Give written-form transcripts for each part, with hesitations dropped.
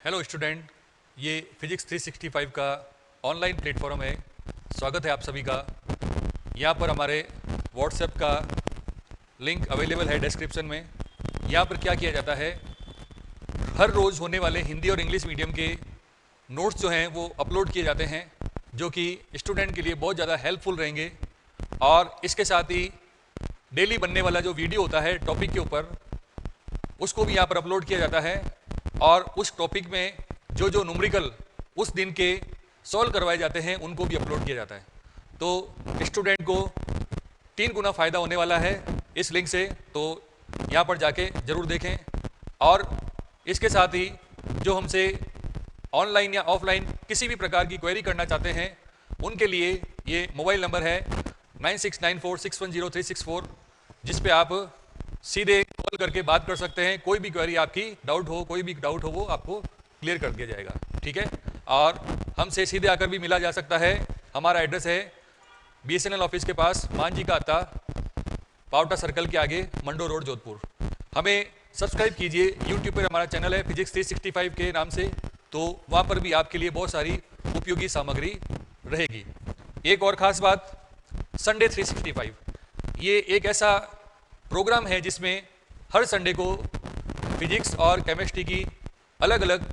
Hello student, ये physics 365 का online platform है। स्वागत है आप सभी का। यहाँ पर हमारे व्हाट्सएप का लिंक अवेलेबल है डिस्क्रिप्शन में। यहाँ पर क्या किया जाता है, हर रोज़ होने वाले हिंदी और इंग्लिश मीडियम के नोट्स जो हैं वो अपलोड किए जाते हैं, जो कि स्टूडेंट के लिए बहुत ज़्यादा हेल्पफुल रहेंगे। और इसके साथ ही डेली बनने वाला जो वीडियो होता है टॉपिक के ऊपर, उसको भी यहाँ पर अपलोड किया जाता है। और उस टॉपिक में जो जो न्यूमेरिकल उस दिन के सॉल्व करवाए जाते हैं उनको भी अपलोड किया जाता है। तो स्टूडेंट को 3 गुना फ़ायदा होने वाला है इस लिंक से, तो यहाँ पर जाके ज़रूर देखें। और इसके साथ ही जो हमसे ऑनलाइन या ऑफलाइन किसी भी प्रकार की क्वेरी करना चाहते हैं, उनके लिए ये मोबाइल नंबर है 9694610364, जिस पे आप सीधे कॉल करके बात कर सकते हैं। कोई भी क्वेरी आपकी कोई भी डाउट हो वो आपको क्लियर कर दिया जाएगा, ठीक है। और हमसे सीधे आकर भी मिला जा सकता है। हमारा एड्रेस है BSNL ऑफिस के पास, मांझी का अत्ता, पावटा सर्कल के आगे, मंडो रोड, जोधपुर। हमें सब्सक्राइब कीजिए। यूट्यूब पर हमारा चैनल है फिजिक्स 365 के नाम से, तो वहाँ पर भी आपके लिए बहुत सारी उपयोगी सामग्री रहेगी। एक और ख़ास बात, संडे 365 ये एक ऐसा प्रोग्राम है जिसमें हर संडे को फिजिक्स और केमिस्ट्री की अलग अलग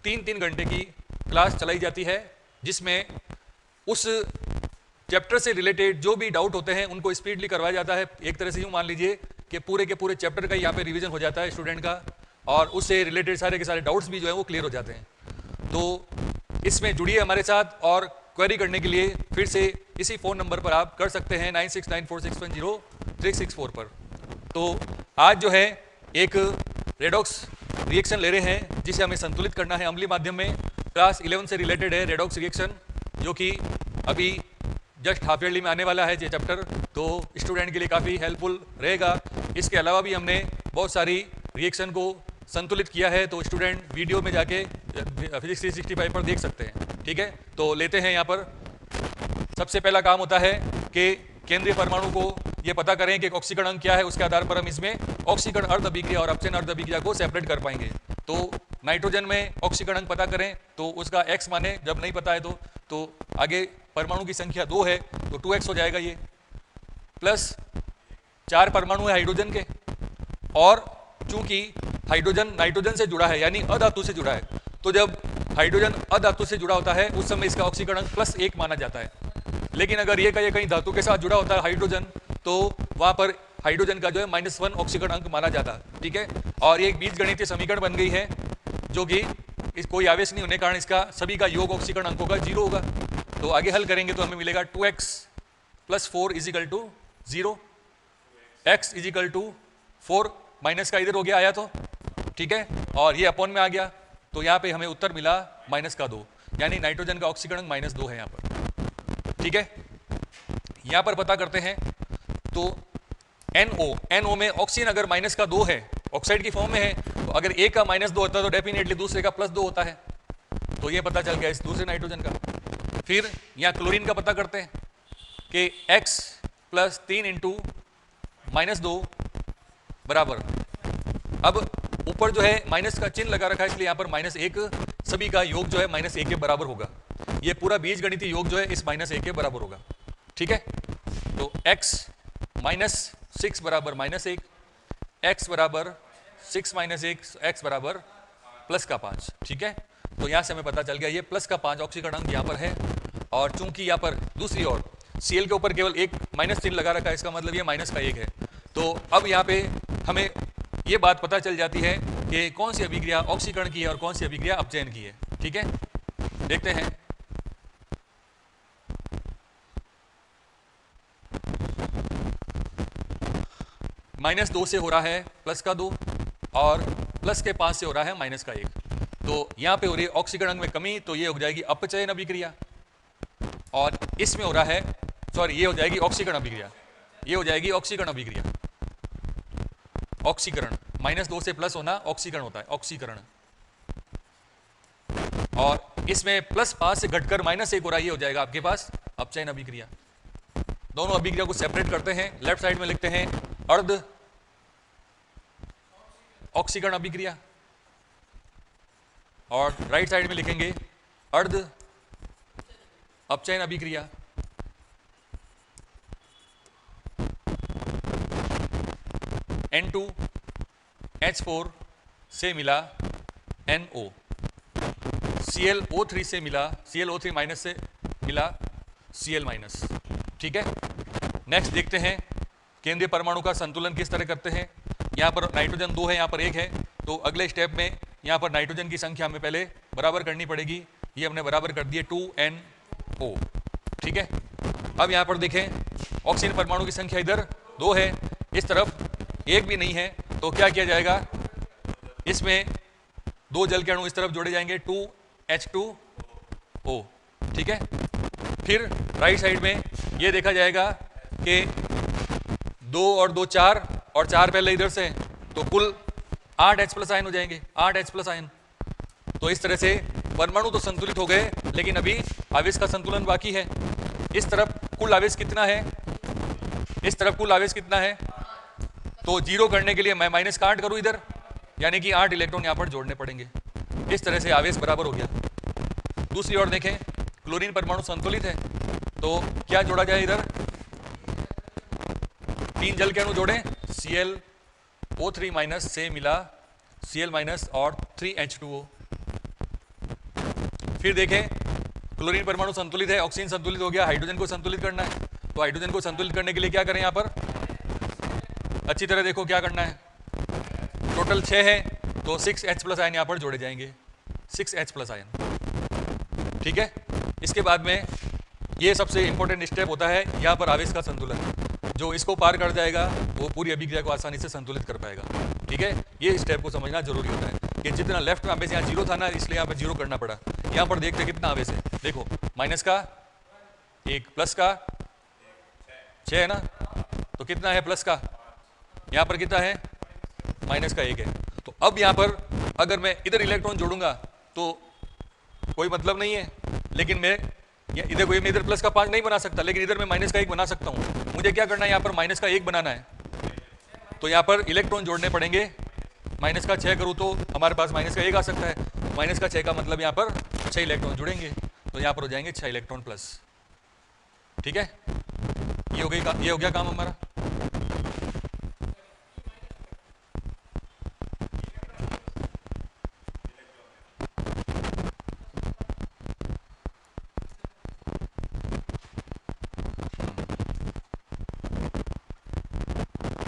3-3 घंटे की क्लास चलाई जाती है, जिसमें उस चैप्टर से रिलेटेड जो भी डाउट होते हैं उनको स्पीडली करवाया जाता है। एक तरह से यूँ मान लीजिए कि पूरे के पूरे चैप्टर का यहाँ पे रिवीजन हो जाता है स्टूडेंट का, और उससे रिलेटेड सारे के सारे डाउट्स भी जो है वो क्लियर हो जाते हैं। तो इसमें जुड़िए हमारे साथ, और क्वेरी करने के लिए फिर से इसी फ़ोन नंबर पर आप कर सकते हैं 9694610364 पर। तो आज जो है एक रेडॉक्स रिएक्शन ले रहे हैं जिसे हमें संतुलित करना है अम्लीय माध्यम में। क्लास 11 से रिलेटेड है रेडॉक्स रिएक्शन, जो कि अभी जस्ट हाफ ईयरली में आने वाला है ये चैप्टर, तो स्टूडेंट के लिए काफ़ी हेल्पफुल रहेगा। इसके अलावा भी हमने बहुत सारी रिएक्शन को संतुलित किया है, तो स्टूडेंट वीडियो में जाके फिजिक्स 365 पर देख सकते हैं, ठीक है। तो लेते हैं। यहाँ पर सबसे पहला काम होता है कि केंद्रीय परमाणु को ये पता करें कि ऑक्सीकरण अंक क्या है। उसके आधार पर हम इसमें ऑक्सीकरण अर्ध अभिक्रिया और अपचयन अर्ध अभिक्रिया को सेपरेट कर पाएंगे। तो नाइट्रोजन में ऑक्सीकरण अंक पता करें तो उसका x माने, जब नहीं पता है तो आगे परमाणु की संख्या 2 है तो 2x हो जाएगा ये, प्लस 4 परमाणु है हाइड्रोजन के, और चूंकि हाइड्रोजन नाइट्रोजन से जुड़ा है यानी अधातु से जुड़ा है, तो जब हाइड्रोजन अधातु से जुड़ा होता है उस समय इसका ऑक्सीकरण अंक +1 माना जाता है। लेकिन अगर ये कहीं धातु के साथ जुड़ा होता है हाइड्रोजन, तो वहां पर हाइड्रोजन का जो है -1 ऑक्सीकरण अंक माना जाता है, ठीक है। और ये एक बीजगणितीय समीकरण बन गई है, जो कि कोई आवेश नहीं होने कारण इसका सभी का योग ऑक्सीकरण अंकों का 0 होगा। तो आगे हल करेंगे तो हमें मिलेगा 2x + 4 = 0, x = 4, माइनस का इधर हो गया आया तो, ठीक है, और ये अपॉन में आ गया, तो यहाँ पे हमें उत्तर मिला -2, यानी नाइट्रोजन का ऑक्सीकरण अंक -2 है यहाँ पर, ठीक है। यहाँ पर पता करते हैं तो NO में ऑक्सीजन अगर -2 है, ऑक्साइड की फॉर्म में है, तो अगर एक का -2 होता है तो डेफिनेटली दूसरे का +2 होता है। तो ये पता चल गया इस दूसरे नाइट्रोजन का। फिर यहाँ क्लोरीन का पता करते हैं कि x + 3 × -2 बराबर, अब ऊपर जो है माइनस का चिन्ह लगा रखा है इसलिए यहाँ पर -1, सभी का योग जो है -1 के बराबर होगा। ये पूरा बीजगणितीय योग जो है इस -1 के बराबर होगा, ठीक है। तो x - 6 बराबर -1, x बराबर 6 - 1, x बराबर +5, ठीक है। तो यहाँ से हमें पता चल गया ये +5 ऑक्सीकरण अंक यहाँ पर है। और चूंकि यहाँ पर दूसरी ओर Cl के ऊपर केवल एक माइनस चिन्ह लगा रखा है, इसका मतलब ये -1 है। तो अब यहाँ पे हमें ये बात पता चल जाती है कि कौन सी अभिक्रिया ऑक्सीकरण की है और कौन सी अभिक्रिया अपचयन की है, ठीक है। देखते हैं। -2 से हो रहा है +2, और +5 से हो रहा है -1। तो यहाँ पे हो रही है ऑक्सीकरण अंक में कमी, तो ये हो जाएगी अपचयन अभिक्रिया, और इसमें हो रहा है, सॉरी, ये हो जाएगी ऑक्सीकरण अभिक्रिया, ये हो जाएगी ऑक्सीकरण अभिक्रिया। ऑक्सीकरण -2 से प्लस होना ऑक्सीकरण होता है, ऑक्सीकरण। और इसमें +5 से घटकर -1 हो रहा है, ये हो जाएगा आपके पास अपचयन अभिक्रिया। दोनों अभिक्रिया को सेपरेट करते हैं, लेफ्ट साइड में लिखते हैं अर्ध ऑक्सीकरण अभिक्रिया, और राइट साइड में लिखेंगे अर्ध अपचयन अभिक्रिया। N2H4 से मिला NO, ClO3 से मिला ClO3 माइनस से मिला Cl माइनस। ठीक है, नेक्स्ट देखते हैं केंद्रीय परमाणु का संतुलन किस तरह करते हैं। यहाँ पर नाइट्रोजन 2 है, यहाँ पर 1 है, तो अगले स्टेप में यहाँ पर नाइट्रोजन की संख्या हमें पहले बराबर करनी पड़ेगी। ये हमने बराबर कर दिए 2NO। ठीक है, अब यहाँ पर देखें ऑक्सीजन परमाणु की संख्या इधर 2 है, इस तरफ 1 भी नहीं है, तो क्या किया जाएगा, इसमें 2 जल के अणु इस तरफ जोड़े जाएंगे 2H2O। ठीक है, फिर राइट साइड में ये देखा जाएगा कि 2 और 2 4 और 4 पहले इधर से, तो कुल 8 H+ आयन हो जाएंगे, 8 H+ आयन। तो इस तरह से परमाणु तो संतुलित हो गए, लेकिन अभी आवेश का संतुलन बाकी है। इस तरफ कुल आवेश कितना है, इस तरफ कुल आवेश कितना है, तो जीरो करने के लिए मैं माइनस का 8 करूं इधर, यानी कि 8 इलेक्ट्रॉन यहां पर जोड़ने पड़ेंगे। इस तरह से आवेश बराबर हो गया। दूसरी ओर देखें, क्लोरीन परमाणु संतुलित है, तो क्या जोड़ा जाए इधर, 3 जल के अणु जोड़ें, ClO3 माइनस से मिला Cl माइनस और 3H2O। फिर देखें क्लोरीन परमाणु संतुलित है, ऑक्सीजन संतुलित हो गया, हाइड्रोजन को संतुलित करना है, तो हाइड्रोजन को संतुलित करने के लिए क्या करें, यहां पर अच्छी तरह देखो क्या करना है, टोटल 6 है, तो 6H+ आयन यहां पर जोड़े जाएंगे, 6H+ आयन। ठीक है, इसके बाद में ये सबसे इंपॉर्टेंट स्टेप होता है यहाँ पर आवेश का संतुलन। जो इसको पार कर जाएगा वो पूरी अभिक्रिया को आसानी से संतुलित कर पाएगा। ठीक है, ये स्टेप को समझना जरूरी होता है कि जितना लेफ्ट में आवेश यहाँ 0 था ना, इसलिए यहाँ पर 0 करना पड़ा। यहाँ पर देखते कितना आवेश है, देखो माइनस का 1, प्लस का 6 है ना, तो कितना है प्लस का, यहाँ पर कितना है, माइनस का 1 है। तो अब यहाँ पर अगर मैं इधर इलेक्ट्रॉन जोड़ूंगा तो कोई मतलब नहीं है, लेकिन मैं इधर कोई इधर प्लस का 5 नहीं बना सकता, लेकिन इधर मैं माइनस का 1 बना सकता हूँ। मुझे क्या करना है, यहाँ पर माइनस का 1 बनाना है, तो यहाँ पर इलेक्ट्रॉन जोड़ने पड़ेंगे। माइनस का 6 करूँ तो हमारे पास माइनस का 1 आ सकता है, माइनस का 6 का मतलब यहाँ पर 6 इलेक्ट्रॉन जुड़ेंगे, तो यहाँ पर हो जाएंगे 6 इलेक्ट्रॉन प्लस। ठीक है, ये हो गया काम हमारा।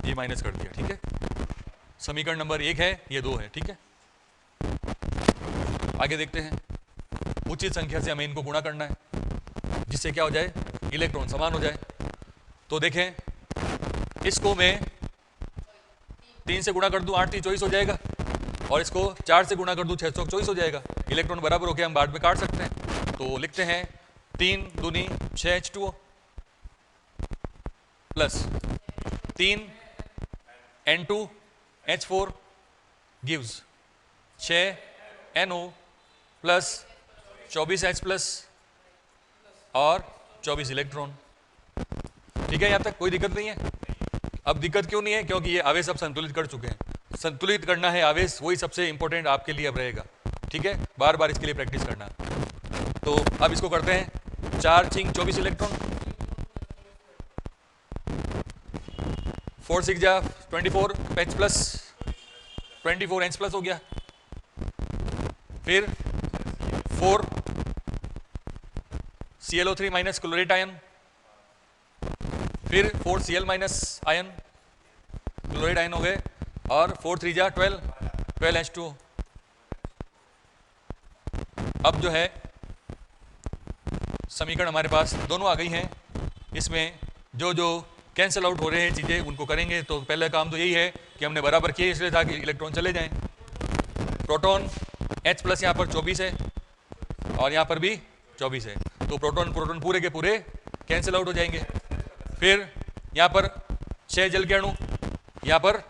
ये माइनस कर दिया। ठीक है, समीकरण नंबर 1 है, ये 2 है। ठीक है, आगे देखते हैं। उचित संख्या से हमें इनको गुणा करना है, जिससे क्या हो जाए, इलेक्ट्रॉन समान हो जाए। तो देखें, इसको मैं 3 से गुणा कर दूं, 8 3 24 हो जाएगा, और इसको 4 से गुणा कर दूं, 6 24 हो जाएगा। इलेक्ट्रॉन बराबर होकर हम बाद में काट सकते हैं। तो लिखते हैं 3 दूनी 6 H2O plus 3 N2H4 gives 6 NO plus 24 H+ और 24 इलेक्ट्रॉन। ठीक है, यहाँ तक कोई दिक्कत नहीं है। अब दिक्कत क्यों नहीं है, क्योंकि ये आवेश अब संतुलित कर चुके हैं। संतुलित करना है आवेश, वही सबसे इंपॉर्टेंट आपके लिए अब रहेगा। ठीक है, बार बार इसके लिए प्रैक्टिस करना। तो अब इसको करते हैं, 4 × 24 इलेक्ट्रॉन, 4 6 जा 24 H+, 24 H+ हो गया। फिर 4 ClO3 माइनस क्लोरेट आयन, फिर 4 Cl minus ion, chloride ion हो गए, और 4 3 जा 12 H2O। अब जो है समीकरण हमारे पास दोनों आ गई हैं। इसमें जो जो कैंसिल आउट हो रहे हैं चीज़ें उनको करेंगे। तो पहला काम तो यही है कि हमने बराबर किए, इसलिए ताकि इलेक्ट्रॉन चले जाएं। प्रोटॉन H+ यहाँ पर 24 है और यहाँ पर भी 24 है, तो प्रोटॉन पूरे के पूरे कैंसिल आउट हो जाएंगे। फिर यहाँ पर 6 जल के अणु, यहाँ पर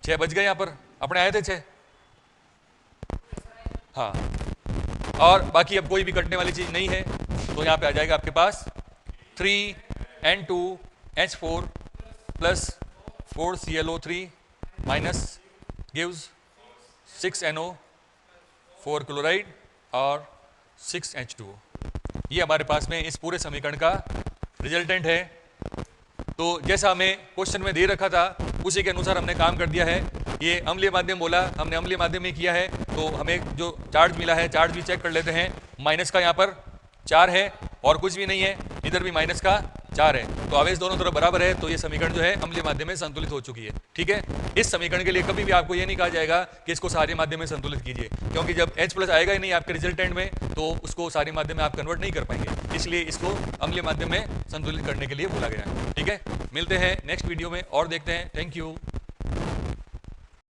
6 बच गए, यहाँ पर अपने आए थे 6। हाँ, और बाकी अब कोई भी कटने वाली चीज़ नहीं है, तो यहाँ पे आ जाएगा आपके पास 3N2H4 plus 4 ClO3 minus gives 6NO 4 chloride और 6H2O। ये हमारे पास में इस पूरे समीकरण का रिजल्टेंट है। तो जैसा हमें क्वेश्चन में दे रखा था उसी के अनुसार हमने काम कर दिया है। ये अम्लीय माध्यम बोला, हमने अम्लीय माध्यम में किया है, तो हमें जो चार्ज मिला है चार्ज भी चेक कर लेते हैं। माइनस का यहाँ पर 4 है और कुछ भी नहीं है, इधर भी माइनस का 4 है, तो आवेश दोनों तरफ बराबर है, तो ये समीकरण जो है अम्लीय माध्यम में संतुलित हो चुकी है। ठीक है, इस समीकरण के लिए कभी भी आपको ये नहीं कहा जाएगा कि इसको क्षारीय माध्यम में संतुलित कीजिए, क्योंकि जब H+ आएगा ही नहीं आपके रिजल्टेंट में तो उसको क्षारीय माध्यम में आप कन्वर्ट नहीं कर पाएंगे, इसलिए इसको अम्लीय माध्यम में संतुलित करने के लिए बोला गया है। ठीक है, मिलते हैं नेक्स्ट वीडियो में और देखते हैं। Thank you.